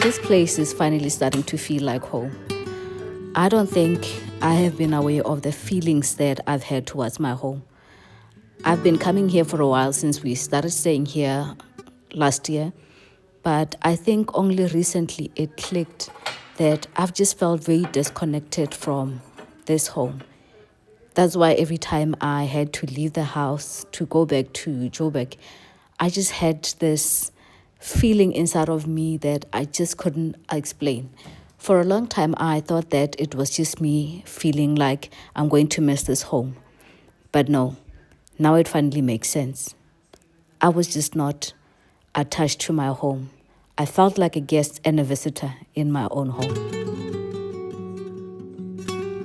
This place is finally starting to feel like home. I don't think I have been aware of the feelings that I've had towards my home. I've been coming here for a while since we started staying here last year, but I think only recently it clicked that I've just felt very disconnected from this home. That's why every time I had to leave the house to go back to Joburg, I just had this feeling inside of me that I just couldn't explain. For a long time, I thought that it was just me feeling like I'm going to miss this home. But no, now it finally makes sense. I was just not attached to my home. I felt like a guest and a visitor in my own home.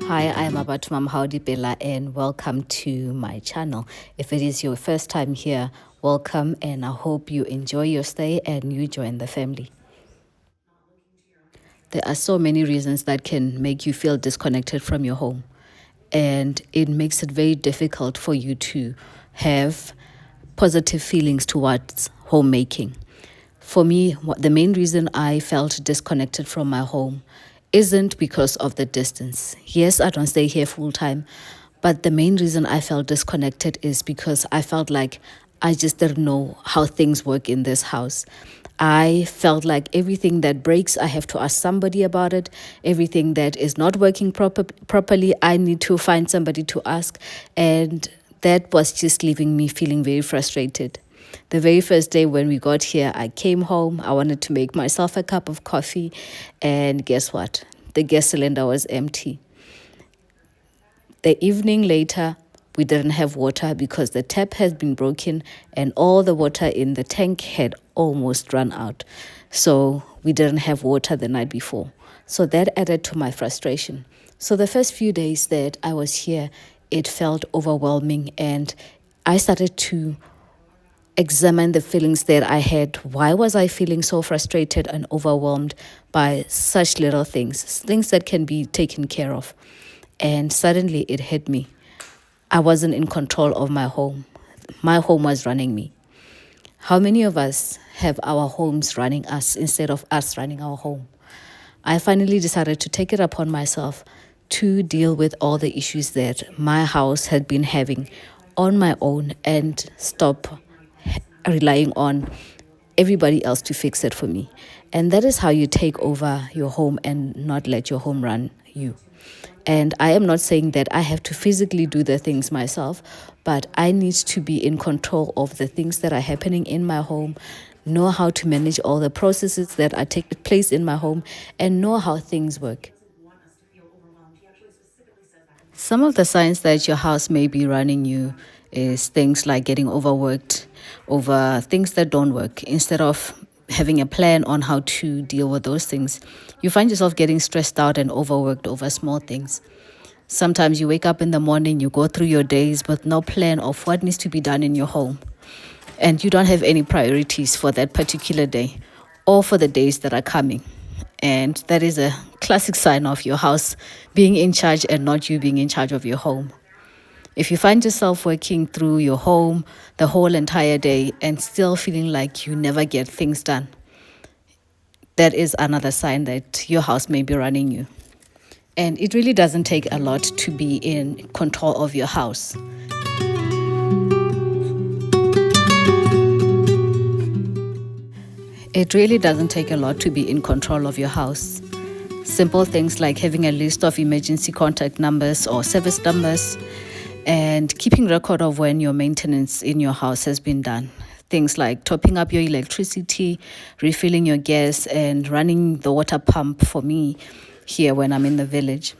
Hi, I am Abatumam Haudipela and welcome to my channel. If it is your first time here, welcome and I hope you enjoy your stay and you join the family. There are so many reasons that can make you feel disconnected from your home, and it makes it very difficult for you to have positive feelings towards homemaking. For me, the main reason I felt disconnected from my home isn't because of the distance. Yes, I don't stay here full time, but the main reason I felt disconnected is because I felt like I just didn't know how things work in this house. I felt like everything that breaks, I have to ask somebody about it. Everything that is not working properly, I need to find somebody to ask. And that was just leaving me feeling very frustrated. The very first day when we got here, I came home. I wanted to make myself a cup of coffee. And guess what? The gas cylinder was empty. The evening later, we didn't have water because the tap has been broken and all the water in the tank had almost run out. So we didn't have water the night before. So that added to my frustration. So the first few days that I was here, it felt overwhelming and I started to examine the feelings that I had. Why was I feeling so frustrated and overwhelmed by such little things that can be taken care of? And suddenly it hit me. I wasn't in control of my home. My home was running me. How many of us have our homes running us instead of us running our home? I finally decided to take it upon myself to deal with all the issues that my house had been having on my own and stop relying on everybody else to fix it for me. And that is how you take over your home and not let your home run you. And I am not saying that I have to physically do the things myself, but I need to be in control of the things that are happening in my home, know how to manage all the processes that are taking place in my home, and know how things work. Some of the signs that your house may be running you is things like getting overworked over things that don't work. Instead of having a plan on how to deal with those things, you find yourself getting stressed out and overworked over small things. Sometimes you wake up in the morning, you go through your days with no plan of what needs to be done in your home, and you don't have any priorities for that particular day or for the days that are coming. And that is a classic sign of your house being in charge and not you being in charge of your home. If you find yourself working through your home the whole entire day and still feeling like you never get things done, that is another sign that your house may be running you. And it really doesn't take a lot to be in control of your house. It really doesn't take a lot to be in control of your house. Simple things like having a list of emergency contact numbers or service numbers and keeping record of when your maintenance in your house has been done. Things like topping up your electricity, refilling your gas, and running the water pump for me here when I'm in the village.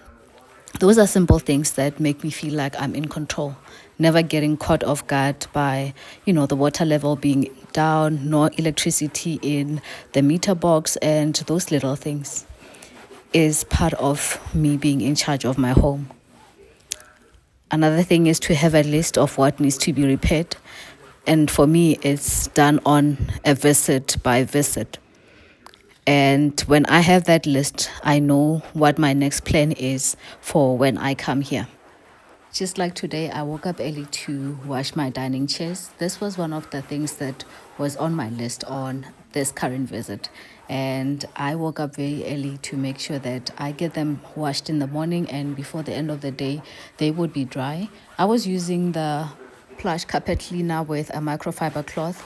Those are simple things that make me feel like I'm in control, never getting caught off guard by, the water level being down, no electricity in the meter box, and those little things is part of me being in charge of my home. Another thing is to have a list of what needs to be repaired. And for me, it's done on a visit by visit. And when I have that list, I know what my next plan is for when I come here. Just like today, I woke up early to wash my dining chairs. This was one of the things that was on my list on this current visit. And I woke up very early to make sure that I get them washed in the morning, and before the end of the day, they would be dry. I was using the plush carpet cleaner with a microfiber cloth.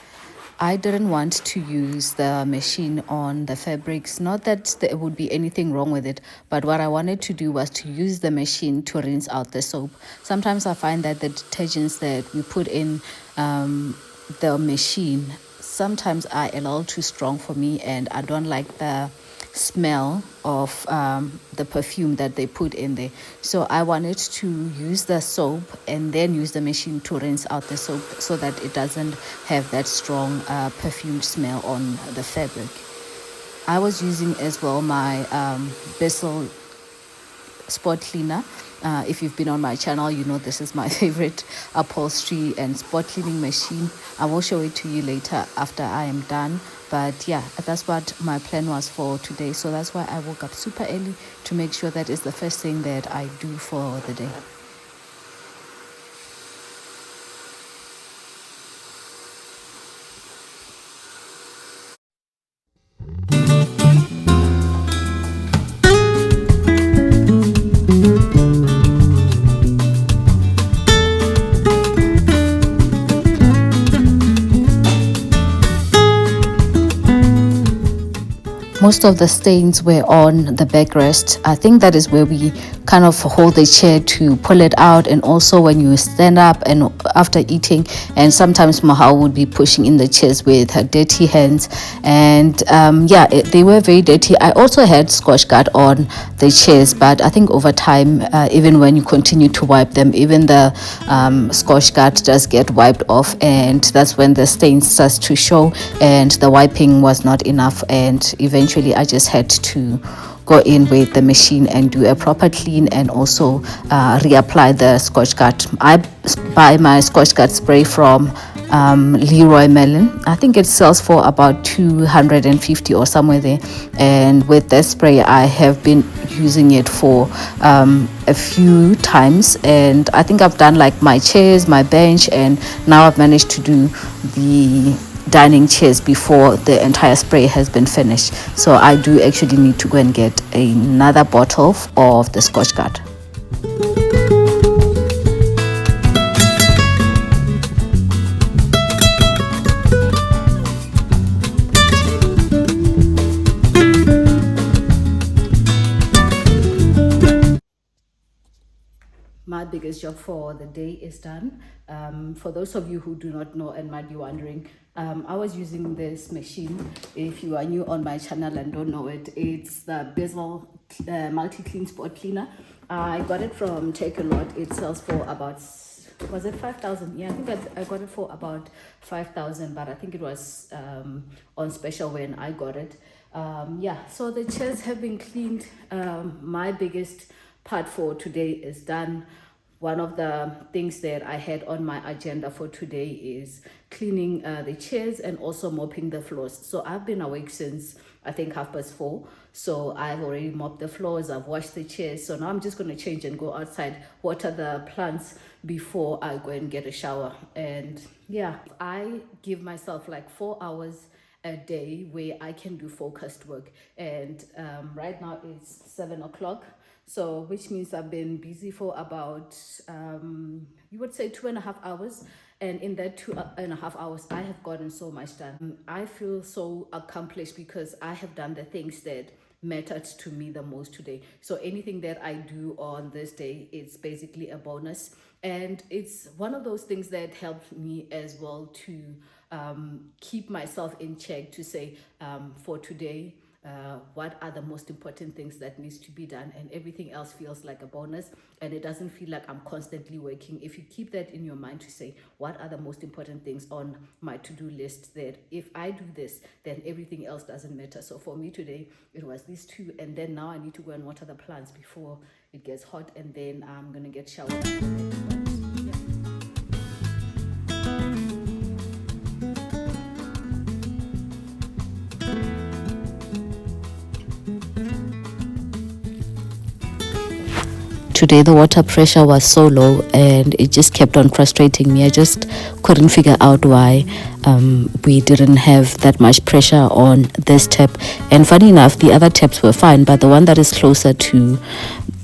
I didn't want to use the machine on the fabrics. Not that there would be anything wrong with it, but what I wanted to do was to use the machine to rinse out the soap. Sometimes I find that the detergents that we put in the machine sometimes are a little too strong for me, and I don't like the smell of the perfume that they put in there. So I wanted to use the soap and then use the machine to rinse out the soap so that it doesn't have that strong perfumed smell on the fabric. I was using as well my Bissell spot cleaner. If you've been on my channel, you know this is my favorite upholstery and spot cleaning machine. I will show it to you later after I am done. But yeah, that's what my plan was for today. So that's why I woke up super early to make sure that is the first thing that I do for the day. Most of the stains were on the backrest. I think that is where we kind of hold the chair to pull it out, and also when you stand up and after eating, and sometimes Mahal would be pushing in the chairs with her dirty hands, and they were very dirty. I also had Scotch Guard on the chairs, but I think over time, even when you continue to wipe them, even the Scotch Guard does get wiped off, and that's when the stain starts to show, and the wiping was not enough, and eventually I just had to go in with the machine and do a proper clean, and also reapply the Scotch Guard. I buy my Scotch Guard spray from Leroy Merlin. I think it sells for about 250 or somewhere there, and with that spray I have been using it for a few times, and I think I've done like my chairs, my bench, and now I've managed to do the dining chairs before the entire spray has been finished. So I do actually need to go and get another bottle of the Scotch Guard. My biggest job for the day is done. For those of you who do not know and might be wondering, I was using this machine. If you are new on my channel and don't know it, it's the Bissell multi-clean spot cleaner. I got it from Take a Lot. It sells for about, was it 5,000? Yeah, I think I got it for about 5,000, but I think it was on special when I got it. So the chairs have been cleaned. My biggest part for today is done. One of the things that I had on my agenda for today is cleaning the chairs and also mopping the floors. So I've been awake since I think 4:30. So I've already mopped the floors, I've washed the chairs. So now I'm just going to change and go outside, water the plants before I go and get a shower. And yeah, I give myself like 4 hours a day where I can do focused work. And right now it's 7 o'clock. So, which means I've been busy for about, you would say 2.5 hours. And in that 2.5 hours, I have gotten so much done. I feel so accomplished because I have done the things that mattered to me the most today. So anything that I do on this day, it's basically a bonus. And it's one of those things that helped me as well to keep myself in check, to say for today, what are the most important things that needs to be done, and everything else feels like a bonus, and it doesn't feel like I'm constantly working. If you keep that in your mind to say what are the most important things on my to-do list, that if I do this, then everything else doesn't matter. So for me today, it was these two, and then now I need to go and water the plants before it gets hot, and then I'm gonna get showered after that. today the water pressure was so low and it just kept on frustrating me. I just couldn't figure out why we didn't have that much pressure on this tap. And funny enough, the other taps were fine, but the one that is closer to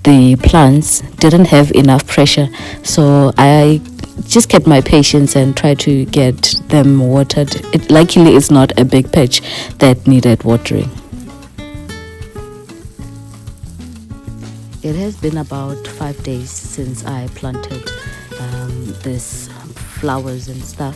the plants didn't have enough pressure. So I just kept my patience and tried to get them watered. Luckily, it's not a big patch that needed watering. It has been about 5 days since I planted these flowers and stuff,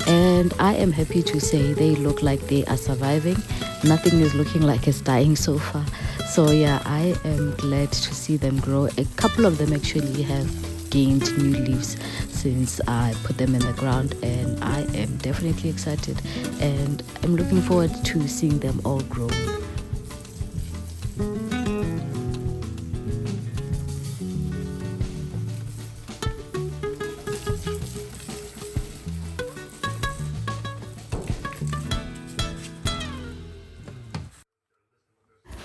and I am happy to say they look like they are surviving. Nothing is looking like it's dying so far. So yeah, I am glad to see them grow. A couple of them actually have gained new leaves since I put them in the ground, and I am definitely excited and I'm looking forward to seeing them all grow.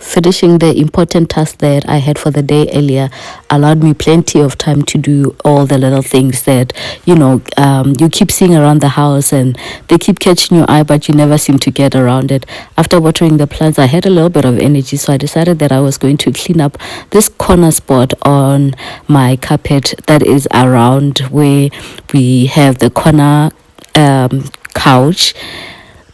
Finishing the important task that I had for the day earlier allowed me plenty of time to do all the little things that, you keep seeing around the house and they keep catching your eye, but you never seem to get around it. After watering the plants, I had a little bit of energy, so I decided that I was going to clean up this corner spot on my carpet that is around where we have the corner couch.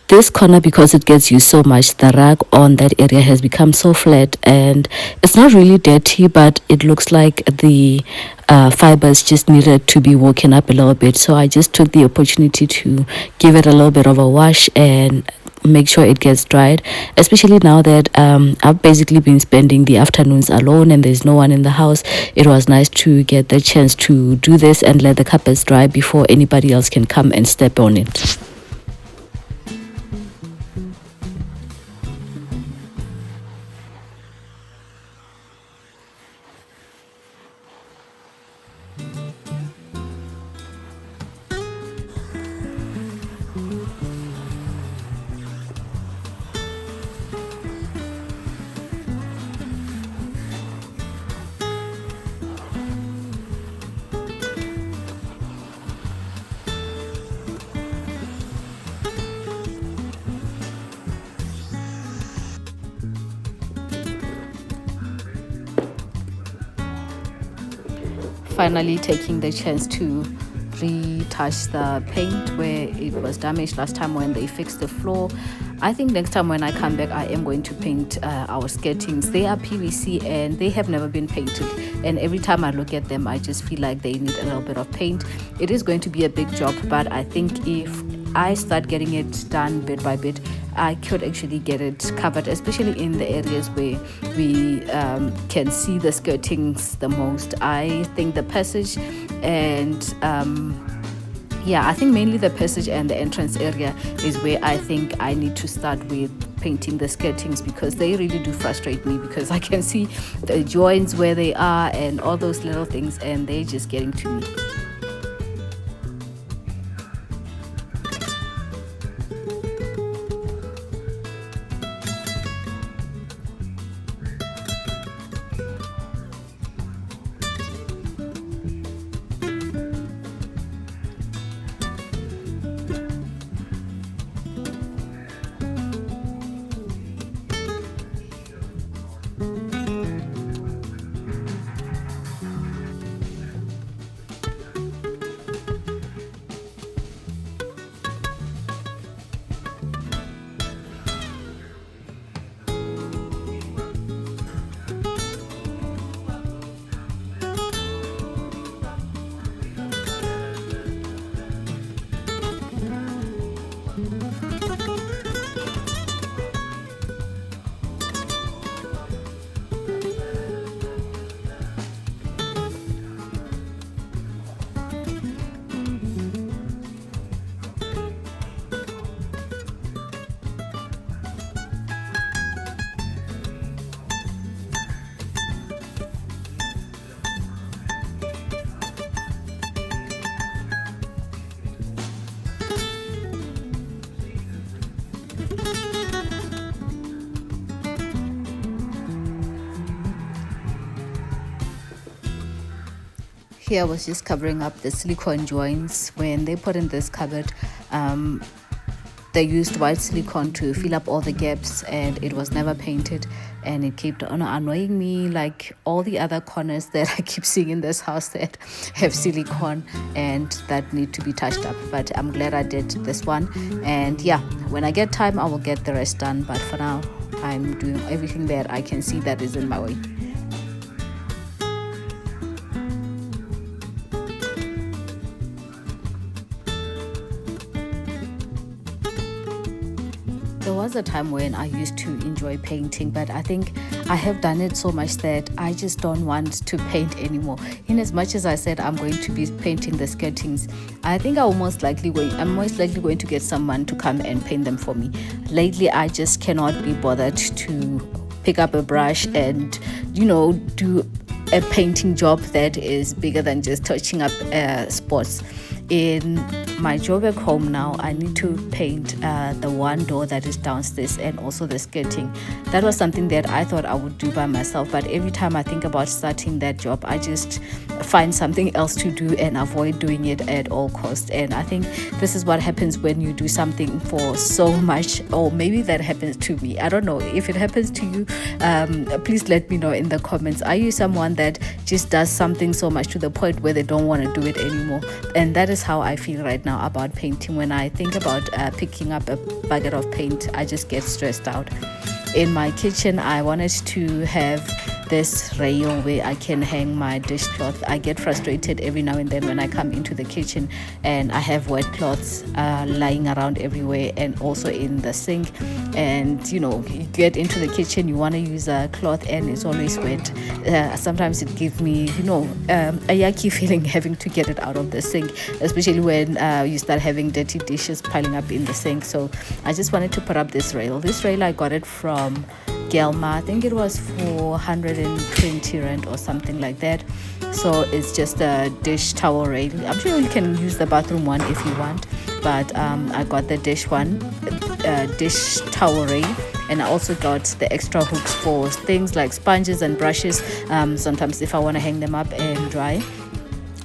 This corner, because it gets used so much, the rug on that area has become so flat and it's not really dirty, but it looks like the fibers just needed to be woken up a little bit. So I just took the opportunity to give it a little bit of a wash and make sure it gets dried, especially now that I've basically been spending the afternoons alone and there's no one in the house. It was nice to get the chance to do this and let the carpets dry before anybody else can come and step on it. Finally taking the chance to retouch the paint where it was damaged last time when they fixed the floor. I think next time when I come back, I am going to paint our skirtings. They are PVC and they have never been painted, and every time I look at them I just feel like they need a little bit of paint. It is going to be a big job, but I think if I start getting it done bit by bit, I could actually get it covered, especially in the areas where we can see the skirtings the most. I think the passage and I think mainly the passage and the entrance area is where I think I need to start with painting the skirtings, because they really do frustrate me, because I can see the joints where they are and all those little things, and they're just getting to me. Here I was just covering up the silicone joints. When they put in this cupboard, they used white silicone to fill up all the gaps, and it was never painted, and it kept on annoying me like all the other corners that I keep seeing in this house that have silicone and that need to be touched up. But I'm glad I did this one, and yeah, when I get time I will get the rest done, but for now I'm doing everything that I can see that is in my way. There was a time when I used to enjoy painting, but I think I have done it so much that I just don't want to paint anymore. In as much as I said I'm going to be painting the skirtings, I think I'm most likely going to get someone to come and paint them for me. Lately, I just cannot be bothered to pick up a brush and, do a painting job that is bigger than just touching up spots. In my job at home now, I need to paint the one door that is downstairs and also the skirting. That was something that I thought I would do by myself, but every time I think about starting that job, I just find something else to do and avoid doing it at all costs. And I think this is what happens when you do something for so much, or maybe that happens to me. I don't know if it happens to you. Please let me know in the comments. Are you someone that just does something so much to the point where they don't want to do it anymore? And that is how I feel right now about painting. When I think about picking up a bucket of paint, I just get stressed out. In my kitchen, I wanted to have this rail where I can hang my dishcloth. I get frustrated every now and then when I come into the kitchen and I have wet cloths lying around everywhere and also in the sink. And you get into the kitchen, you want to use a cloth and it's always wet. Sometimes it gives me, a yucky feeling having to get it out of the sink, especially when you start having dirty dishes piling up in the sink. So I just wanted to put up this rail. This rail, I got it from Gelma. I think it was for 120 rand or something like that. So it's just a dish towel rail. I'm sure you can use the bathroom one if you want, but I got the dish towel rail, and I also got the extra hooks for things like sponges and brushes, sometimes if I want to hang them up and dry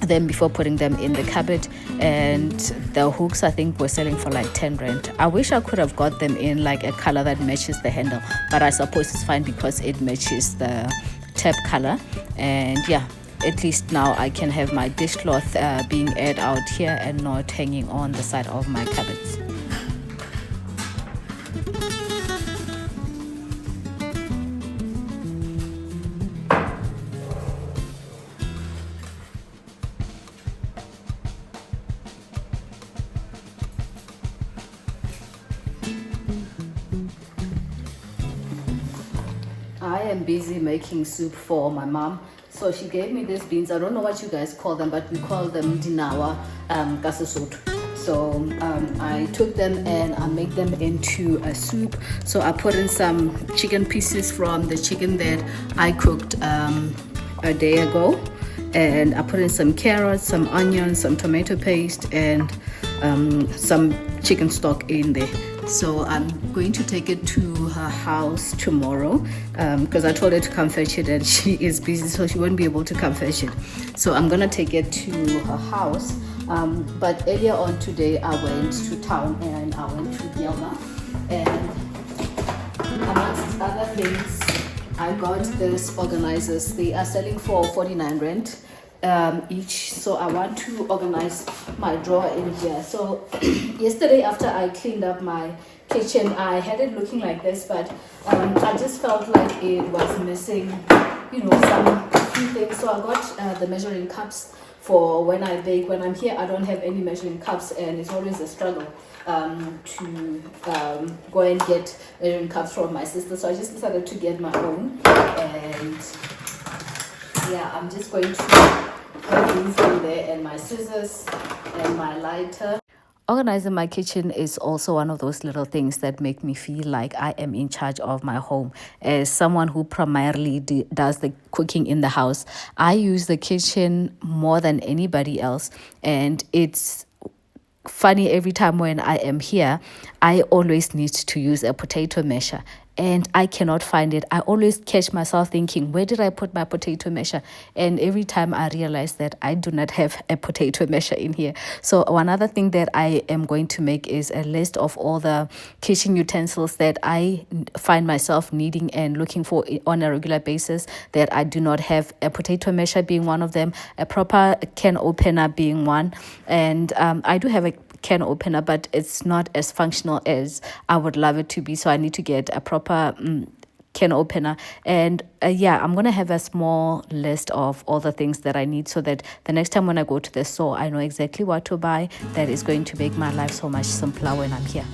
them before putting them in the cupboard. And the hooks, I think, were selling for like 10 rand. I wish I could have got them in like a color that matches the handle, but I suppose it's fine because it matches the tab color. And yeah, at least now I can have my dishcloth being aired out here and not hanging on the side of my cupboards. I am busy making soup for my mom. So she gave me these beans. I don't know what you guys call them, but we call them dinawa kasasut. So I took them and I made them into a soup. So I put in some chicken pieces from the chicken that I cooked a day ago. And I put in some carrots, some onions, some tomato paste, and some chicken stock in there. So I'm going to take it to her house tomorrow because I told her to come fetch it and she is busy, so she won't be able to come fetch it. So I'm gonna take it to her house. But earlier on today I went to town and I went to Gelma, and amongst other things I got these organizers. They are selling for 49 rand each. So I want to organize my drawer in here. So yesterday after I cleaned up my kitchen, I had it looking like this, but I just felt like it was missing some few things. So I got the measuring cups for when I bake. When I'm here I don't have any measuring cups and it's always a struggle to go and get measuring cups from my sister. So I just decided to get my own, and yeah, I'm just going to put these in there, and my scissors and my lighter. Organizing my kitchen is also one of those little things that make me feel like I am in charge of my home. As someone who primarily does the cooking in the house, I use the kitchen more than anybody else, and it's funny, every time when I am here I always need to use a potato masher, and I cannot find it. I always catch myself thinking, where did I put my potato masher? And every time I realize that I do not have a potato masher in here. So one other thing that I am going to make is a list of all the kitchen utensils that I find myself needing and looking for on a regular basis that I do not have, a potato masher being one of them, a proper can opener being one. And I do have a can opener, but it's not as functional as I would love it to be. So I need to get a proper can opener. And yeah, I'm gonna have a small list of all the things that I need, so that the next time when I go to the store, I know exactly what to buy. That is going to make my life so much simpler when I'm here.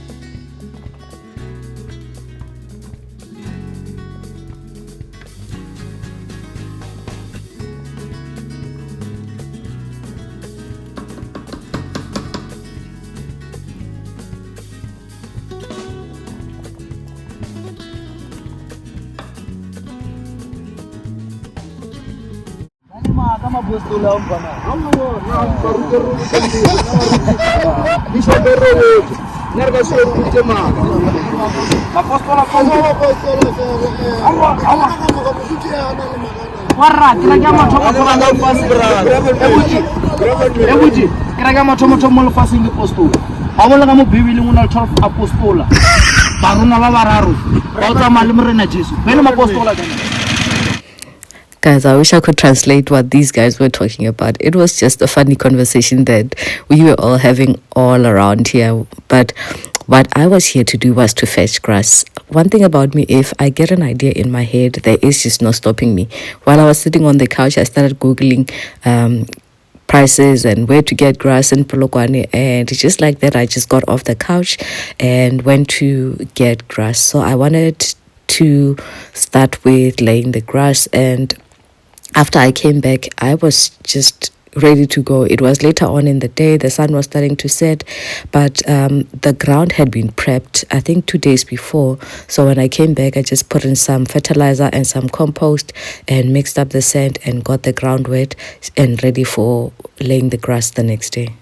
Guys, I wish I could translate what these guys were talking about. It was just a funny conversation that we were all having all around here. But what I was here to do was to fetch grass. One thing about me, if I get an idea in my head, there is just no stopping me. While I was sitting on the couch, I started Googling prices and where to get grass in Polokwane, and just like that I just got off the couch and went to get grass. So I wanted to start with laying the grass, and after I came back, I was just ready to go. It was later on in the day, the sun was starting to set, but the ground had been prepped, I think 2 days before. So when I came back, I just put in some fertilizer and some compost and mixed up the sand and got the ground wet and ready for laying the grass the next day.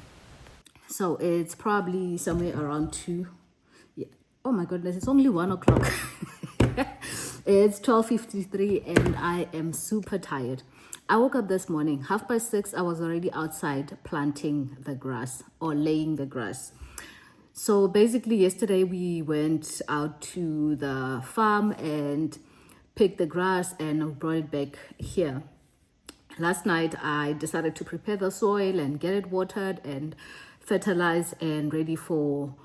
So it's probably somewhere around 2. Yeah. Oh my goodness, it's only 1 o'clock. It's 12:53 and I am super tired. I woke up this morning, 6:30. I was already outside planting the grass or laying the grass. So basically yesterday we went out to the farm and picked the grass and brought it back here. Last night I decided to prepare the soil and get it watered and fertilized and ready for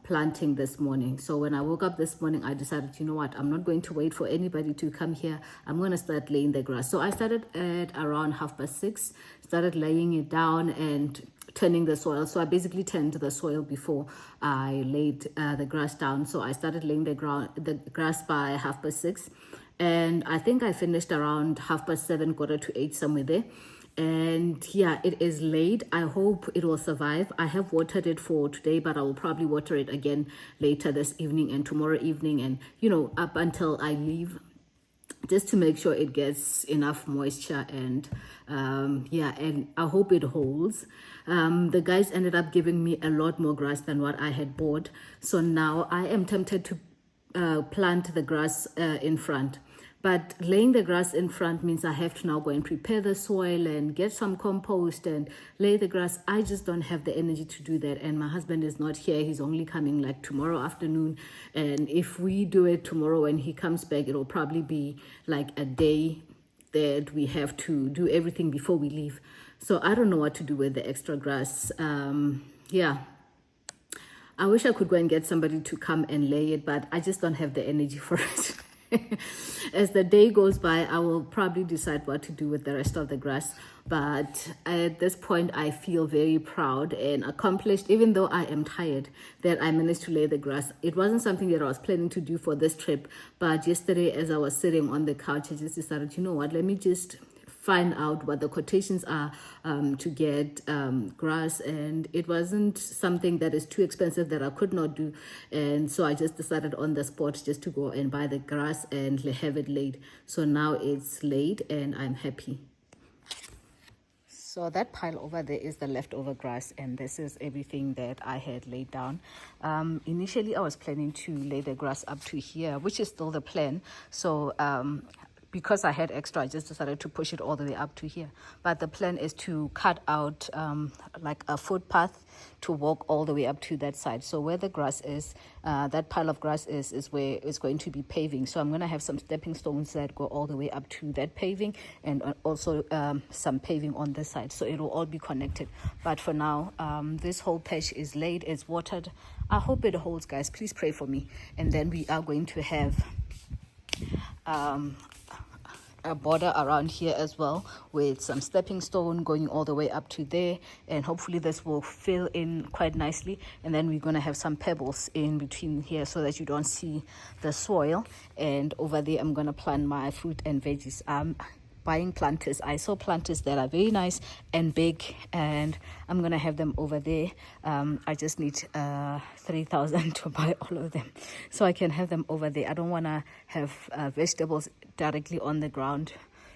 planting this morning. So when I woke up this morning, I decided, you know what, I'm not going to wait for anybody to come here. I'm going to start laying the grass. So I started at around 6:30, started laying it down and turning the soil. So I basically turned the soil before I laid the grass down. So I started laying the grass by 6:30, and I think I finished around 7:30, 7:45, somewhere there. And yeah, it is laid. I hope it will survive. I have watered it for today, but I will probably water it again later this evening and tomorrow evening, and up until I leave, just to make sure it gets enough moisture. And yeah, and I hope it holds. The guys ended up giving me a lot more grass than what I had bought, so now I am tempted to plant the grass in front. But laying the grass in front means I have to now go and prepare the soil and get some compost and lay the grass. I just don't have the energy to do that. And my husband is not here. He's only coming like tomorrow afternoon. And if we do it tomorrow when he comes back, it'll probably be like a day that we have to do everything before we leave. So I don't know what to do with the extra grass. Yeah. I wish I could go and get somebody to come and lay it, but I just don't have the energy for it. As the day goes by, I will probably decide what to do with the rest of the grass. But at this point, I feel very proud and accomplished, even though I am tired, that I managed to lay the grass. It wasn't something that I was planning to do for this trip, but yesterday as I was sitting on the couch, I just decided, you know what, let me just find out what the quotations are to get grass, and it wasn't something that is too expensive that I could not do. And so I just decided on the spot just to go and buy the grass and have it laid. So now it's laid and I'm happy. So that pile over there is the leftover grass, and this is everything that I had laid down. Initially, I was planning to lay the grass up to here, which is still the plan. So because I had extra, I just decided to push it all the way up to here. But the plan is to cut out like a footpath to walk all the way up to that side. So where the grass is, that pile of grass is where it's going to be paving. So I'm going to have some stepping stones that go all the way up to that paving, and also some paving on this side. So it will all be connected. But for now, this whole patch is laid, it's watered. I hope it holds, guys. Please pray for me. And then we are going to have a border around here as well, with some stepping stone going all the way up to there, and hopefully this will fill in quite nicely. And then we're going to have some pebbles in between here so that you don't see the soil. And over there I'm going to plant my fruit and veggies. Buying planters. I saw planters that are very nice and big, and I'm gonna have them over there. I just need 3,000 to buy all of them so I can have them over there. I don't want to have vegetables directly on the ground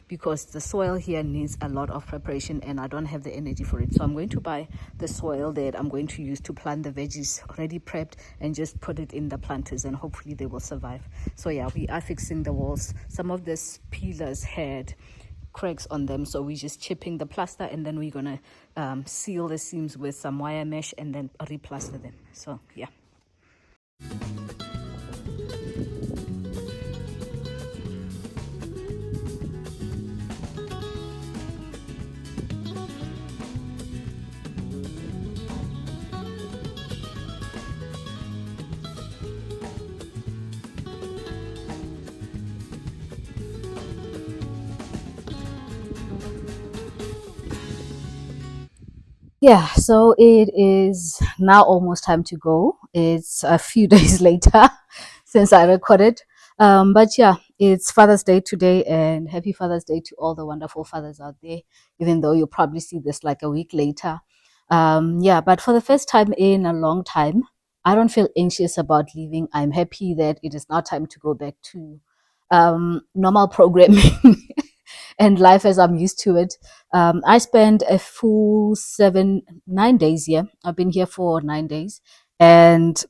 because the soil here needs a lot of preparation and I don't have the energy for it. So I'm going to buy the soil that I'm going to use to plant the veggies already prepped and just put it in the planters, and hopefully they will survive. So yeah, we are fixing the walls. Some of these pillars had cracks on them, so we're just chipping the plaster, and then we're gonna seal the seams with some wire mesh and then replaster them. So yeah. Yeah, so it is now almost time to go. It's a few days later since I recorded. But yeah, it's Father's Day today, and happy Father's Day to all the wonderful fathers out there, even though you'll probably see this like a week later. Yeah, but for the first time in a long time, I don't feel anxious about leaving. I'm happy that it is now time to go back to normal programming and life as I'm used to it. I spent a full 9 days here. I've been here for 9 days, and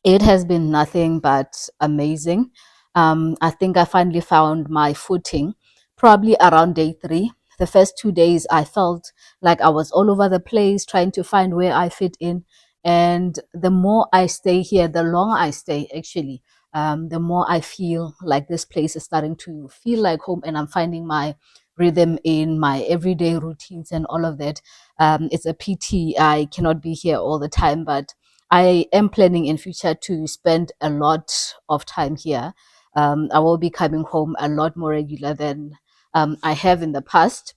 it has been nothing but amazing. I think I finally found my footing probably around day 3. The first 2 days, I felt like I was all over the place trying to find where I fit in. And the more I stay here, the longer I stay, actually, the more I feel like this place is starting to feel like home, and I'm finding my rhythm in my everyday routines and all of that. It's a pity I cannot be here all the time, but I am planning in future to spend a lot of time here. I will be coming home a lot more regular than I have in the past.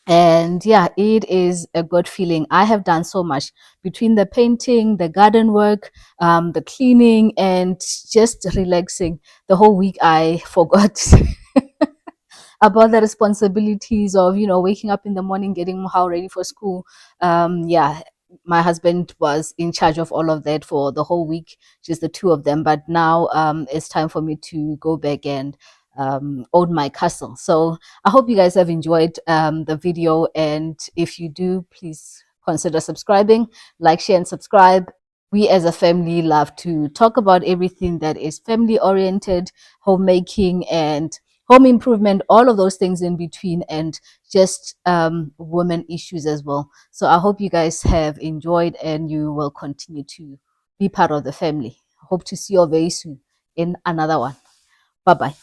And yeah, it is a good feeling. I have done so much between the painting, the garden work, the cleaning, and just relaxing. The whole week I forgot about the responsibilities of, waking up in the morning, getting Mohau ready for school. Yeah, my husband was in charge of all of that for the whole week, just the two of them. But now it's time for me to go back and own my castle. So I hope you guys have enjoyed the video, and if you do, please consider subscribing, like, share, and subscribe. We as a family love to talk about everything that is family oriented, homemaking, and home improvement, all of those things in between, and just women issues as well. So I hope you guys have enjoyed, and you will continue to be part of the family. Hope to see you all very soon in another one. Bye bye.